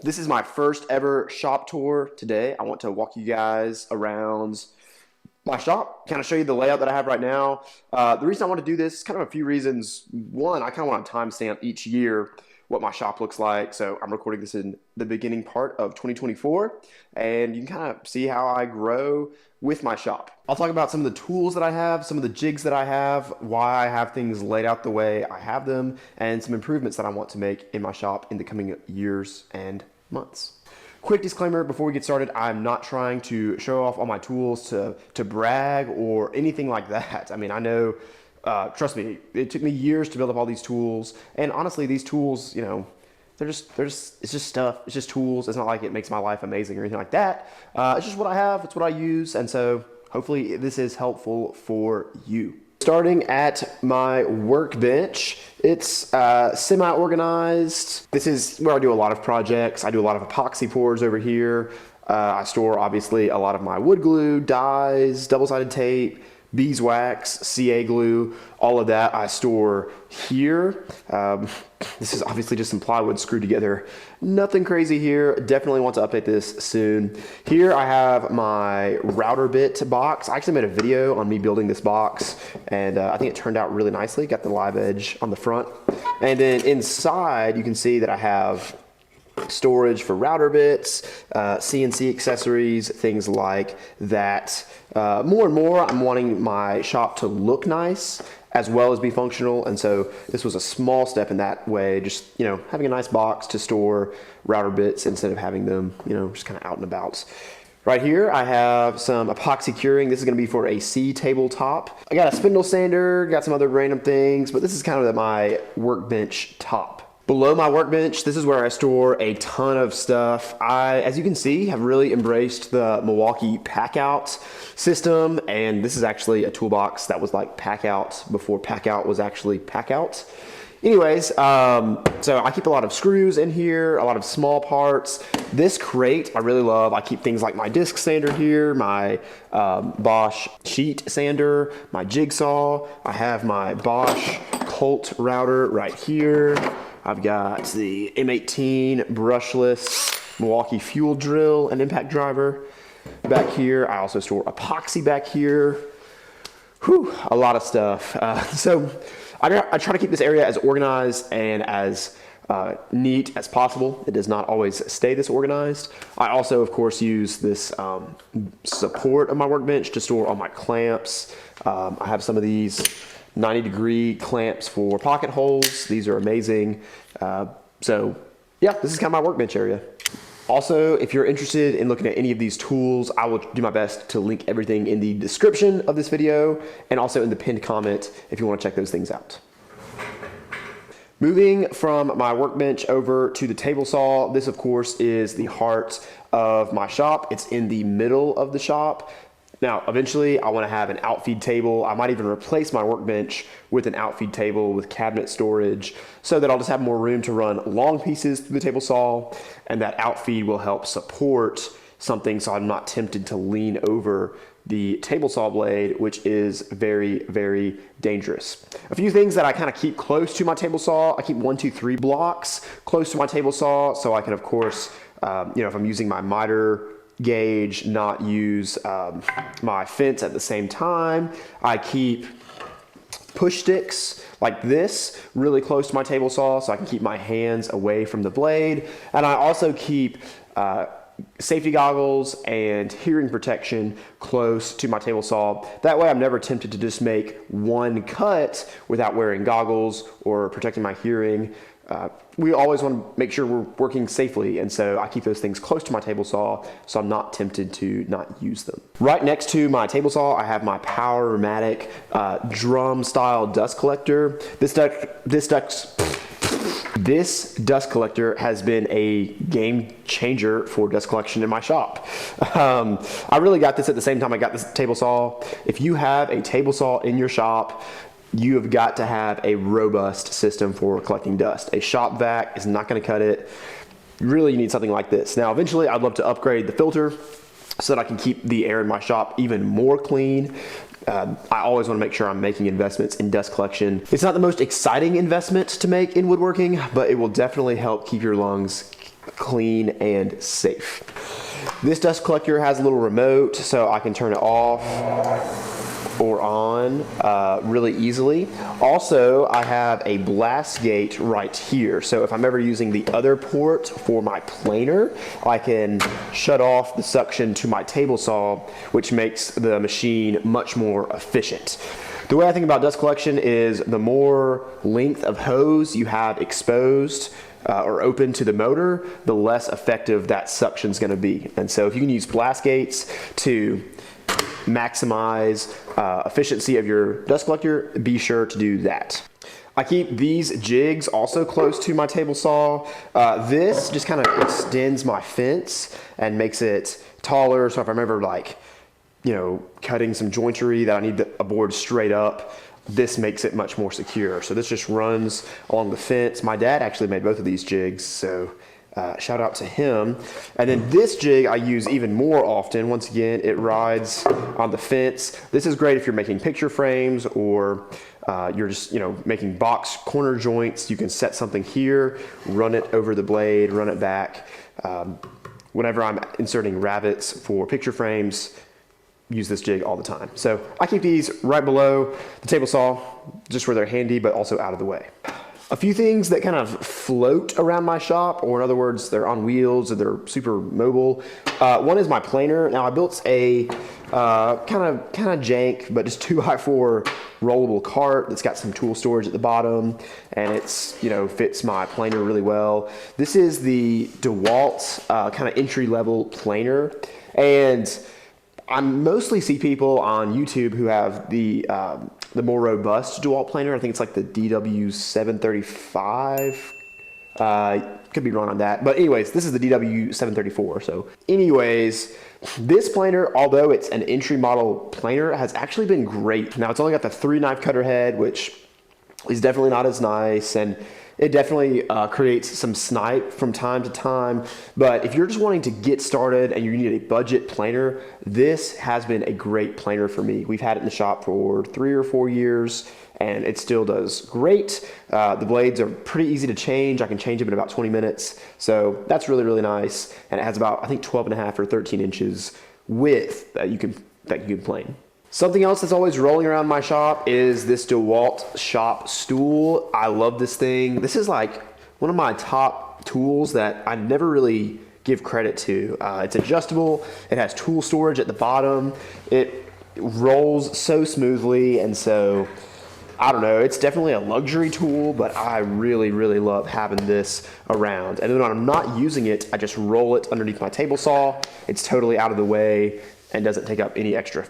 This is my first ever shop tour today. I want to walk you guys around my shop, kind of show you the layout that I have right now. The reason I want to do this is kind of a few reasons. One, I kind of want to timestamp each year what my shop looks like. So I'm recording this in the beginning part of 2024, and you can kind of see how I grow with my shop. I'll talk about some of the tools that I have, some of the jigs that I have, why I have things laid out the way I have them, and some improvements that I want to make in my shop in the coming years and months. Quick disclaimer before we get started, I'm not trying to show off all my tools to brag or anything like that. I mean, I know, trust me, it took me years to build up all these tools, and honestly, these tools, you know, it's just stuff, it's just tools. It's not like it makes my life amazing or anything like that. It's just what I have, it's what I use, and so hopefully this is helpful for you. Starting at my workbench, it's semi-organized. This is where I do a lot of projects. I do a lot of epoxy pours over here. I store, obviously, a lot of my wood glue, dyes, double-sided tape, beeswax, CA glue, all of that I store here. This is obviously just some plywood screwed together. Nothing crazy here. Definitely want to update this soon. Here I have my router bit box. I actually made a video on me building this box, and I think it turned out really nicely. Got the live edge on the front. And then inside you can see that I have storage for router bits, CNC accessories, things like that. More and more, I'm wanting my shop to look nice as well as be functional, and so this was a small step in that way. Just, you know, having a nice box to store router bits instead of having them, you know, just kind of out and about. Right here, I have some epoxy curing. This is gonna be for a C tabletop. I got a spindle sander, got some other random things, but this is kind of my workbench top. Below my workbench, this is where I store a ton of stuff. I, as you can see, have really embraced the Milwaukee pack-out system, and this is actually a toolbox that was like pack-out before pack-out was actually pack-out. Anyways, so I keep a lot of screws in here, a lot of small parts. This crate I really love. I keep things like my disc sander here, my Bosch sheet sander, my jigsaw. I have my Bosch Colt router right here. I've got the M18 brushless Milwaukee fuel drill and impact driver back here. I also store epoxy back here. Whew, a lot of stuff. So I try to keep this area as organized and as neat as possible. It does not always stay this organized. I also, of course, use this support of my workbench to store all my clamps. I have some of these 90-degree clamps for pocket holes. These are amazing. So yeah, this is kind of my workbench area. Also, if you're interested in looking at any of these tools, I will do my best to link everything in the description of this video and also in the pinned comment if you want to check those things out. Moving from my workbench over to the table saw, this of course is the heart of my shop. It's in the middle of the shop. Now, eventually I want to have an outfeed table. I might even replace my workbench with an outfeed table with cabinet storage so that I'll just have more room to run long pieces through the table saw, and that outfeed will help support something so I'm not tempted to lean over the table saw blade, which is very, very dangerous. A few things that I kind of keep close to my table saw. I keep 1, 2, 3 blocks close to my table saw so I can, of course, you know, if I'm using my miter gauge, not use my fence at the same time. I keep push sticks like this really close to my table saw so I can keep my hands away from the blade. And I also keep safety goggles and hearing protection close to my table saw. That way I'm never tempted to just make one cut without wearing goggles or protecting my hearing. We always want to make sure we're working safely, and so I keep those things close to my table saw so I'm not tempted to not use them. Right next to my table saw, I have my Powermatic drum style dust collector. This dust collector has been a game changer for dust collection in my shop. I really got this at the same time I got this table saw. If you have a table saw in your shop, you have got to have a robust system for collecting dust. A shop vac is not going to cut it. Really, you need something like this. Now, eventually, I'd love to upgrade the filter so that I can keep the air in my shop even more clean. I always want to make sure I'm making investments in dust collection. It's not the most exciting investment to make in woodworking, but it will definitely help keep your lungs clean and safe. This dust collector has a little remote, so I can turn it off or on really easily. Also, I have a blast gate right here. So if I'm ever using the other port for my planer, I can shut off the suction to my table saw, which makes the machine much more efficient. The way I think about dust collection is the more length of hose you have exposed or open to the motor, the less effective that suction is going to be. And so if you can use blast gates to maximize efficiency of your dust collector, be sure to do that. I keep these jigs also close to my table saw. This just kind of extends my fence and makes it taller. So if I'm ever like, you know, cutting some jointery that I need a board straight up, this makes it much more secure. So this just runs along the fence. My dad actually made both of these jigs, so shout out to him. And then this jig I use even more often. Once again, it rides on the fence. This is great if you're making picture frames or you're just, you know, making box corner joints. You can set something here, run it over the blade, run it back. Whenever I'm inserting rabbets for picture frames, use this jig all the time. So I keep these right below the table saw, just where they're handy, but also out of the way. A few things that kind of float around my shop, or in other words, they're on wheels or they're super mobile. One is my planer. Now I built a kind of jank, but just 2x4 rollable cart that's got some tool storage at the bottom, and it's, you know, fits my planer really well. This is the DeWalt kind of entry level planer, and I mostly see people on YouTube who have the more robust DeWalt planer. I think it's like the DW735. Could be wrong on that. But anyways, this is the DW734. So anyways, this planer, although it's an entry model planer, has actually been great. Now it's only got the 3-knife cutter head, which is definitely not as nice, and it definitely creates some snipe from time to time. But if you're just wanting to get started and you need a budget planer, this has been a great planer for me. We've had it in the shop for 3 or 4 years, and it still does great. The blades are pretty easy to change. I can change them in about 20 minutes. So that's really, really nice. And it has about, I think, 12.5 or 13 inches width that you can plane. Something else that's always rolling around my shop is this DeWalt shop stool. I love this thing. This is like one of my top tools that I never really give credit to. It's adjustable. It has tool storage at the bottom. It rolls so smoothly, and so I don't know, it's definitely a luxury tool, but I really, really love having this around. And then when I'm not using it, I just roll it underneath my table saw. It's totally out of the way and doesn't take up any extra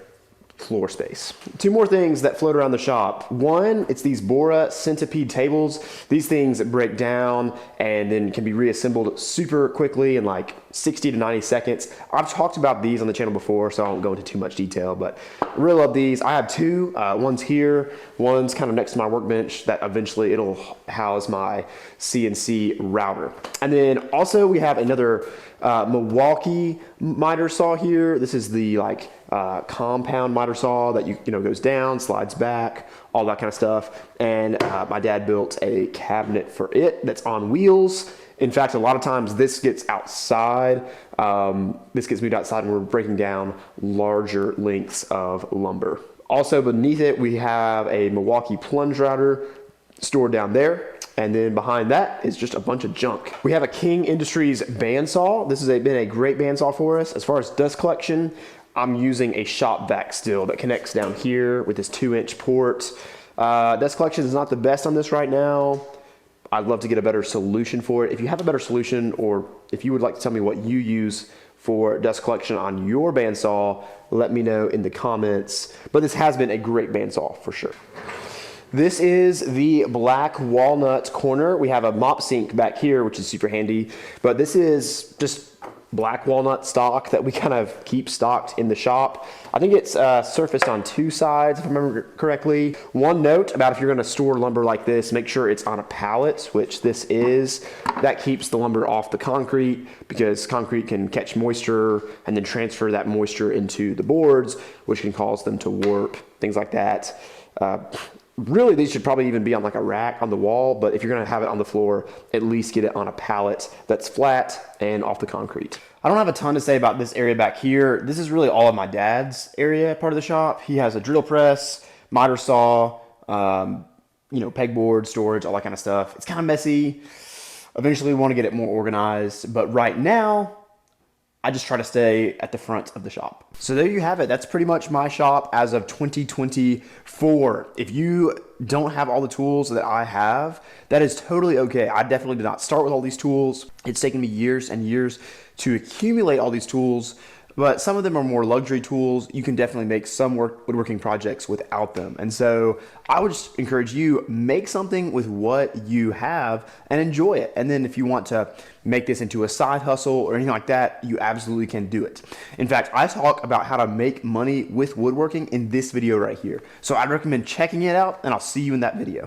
floor space. 2 more things that float around the shop. One, it's these Bora centipede tables. These things break down and then can be reassembled super quickly in like 60 to 90 seconds. I've talked about these on the channel before, so I won't go into too much detail, but I really love these. I have 2. One's here, one's kind of next to my workbench that eventually it'll house my CNC router. And then also we have another Milwaukee miter saw here. This is the like compound miter saw that you know goes down, slides back, all that kind of stuff. And my dad built a cabinet for it that's on wheels. In fact, a lot of times this gets outside. This gets moved outside and we're breaking down larger lengths of lumber. Also beneath it, we have a Milwaukee plunge router stored down there. And then behind that is just a bunch of junk. We have a King Industries bandsaw. This has been a great bandsaw for us. As far as dust collection, I'm using a shop vac still that connects down here with this 2-inch port. Dust collection is not the best on this right now. I'd love to get a better solution for it. If you have a better solution, or if you would like to tell me what you use for dust collection on your bandsaw, let me know in the comments. But this has been a great bandsaw for sure. This is the black walnut corner. We have a mop sink back here, which is super handy, but this is just black walnut stock that we kind of keep stocked in the shop. I think it's surfaced on 2 sides, if I remember correctly. One note about if you're gonna store lumber like this, make sure it's on a pallet, which this is. That keeps the lumber off the concrete, because concrete can catch moisture and then transfer that moisture into the boards, which can cause them to warp, things like that. Really, these should probably even be on like a rack on the wall, but if you're gonna have it on the floor, at least get it on a pallet that's flat and off the concrete. I don't have a ton to say about this area back here. This is really all of my dad's area, part of the shop. He has a drill press, miter saw, pegboard, storage, all that kind of stuff. It's kind of messy. Eventually we want to get it more organized, but right now, I just try to stay at the front of the shop. So there you have it. That's pretty much my shop as of 2024. If you don't have all the tools that I have, that is totally okay. I definitely did not start with all these tools. It's taken me years and years to accumulate all these tools, but some of them are more luxury tools. You can definitely make some woodworking projects without them. And so I would just encourage you, make something with what you have and enjoy it. And then if you want to make this into a side hustle or anything like that, you absolutely can do it. In fact, I talk about how to make money with woodworking in this video right here. So I'd recommend checking it out, and I'll see you in that video.